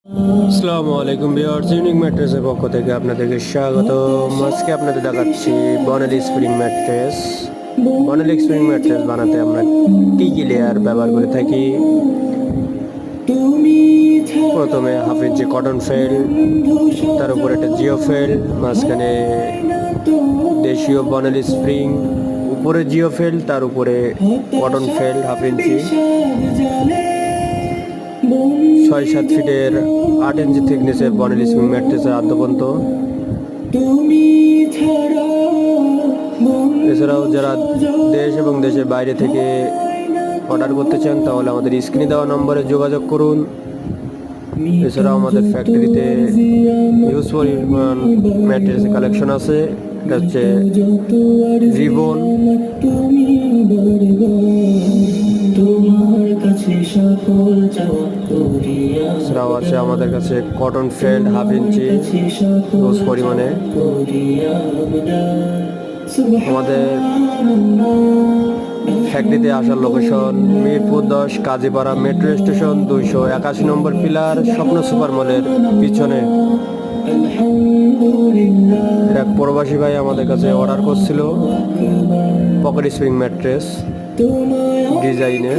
আসসালামু আলাইকুম viewers, unique ম্যাট্রেসের পক্ষ থেকে আপনাদেরকে স্বাগত। আজকে আপনাদের দেখাচ্ছি বনেলি স্প্রিং ম্যাট্রেস। বনেলি স্প্রিং ম্যাট্রেস বানাতে আমরা কি কি লেয়ার ব্যবহার করে থাকি। প্রথমে হাফ ইঞ্চি কটন ফেল, তার উপরে একটা জিও ফেল, মাঝখানে দেশীয় বনেলি স্প্রিং, উপরে জিও ফেল, তার উপরে কটন ফেল হাফ ইঞ্চি, 6-7 ফিটের 8 ইঞ্চি থিকনেসের বনেলি স্প্রিং ম্যাট্রেসের আদ্যপন্ত। এছাড়াও যারা দেশ এবং দেশের বাইরে থেকে অর্ডার করতে চান তাহলে আমাদের স্ক্রিনে দেওয়া নম্বরে যোগাযোগ করুন। এছাড়াও আমাদের ফ্যাক্টরিতে হিউজ পরিমাণ ম্যাট্রেসের কালেকশন আছে। এটা হচ্ছে রিবন, এছাড়াও আছে আমাদের কাছে cotton failed half inch huge পরিমাণে। আমাদের ফ্যাক্টরিতে আসার location Mirpur 10 Kazipara metro station 281 নম্বর পিলার, স্বপ্ন সুপার মলের পিছনে। এক প্রবাসী ভাই আমাদের কাছে অর্ডার করছিল পকেট স্প্রিং ম্যাট্রেস ডিজাইনের।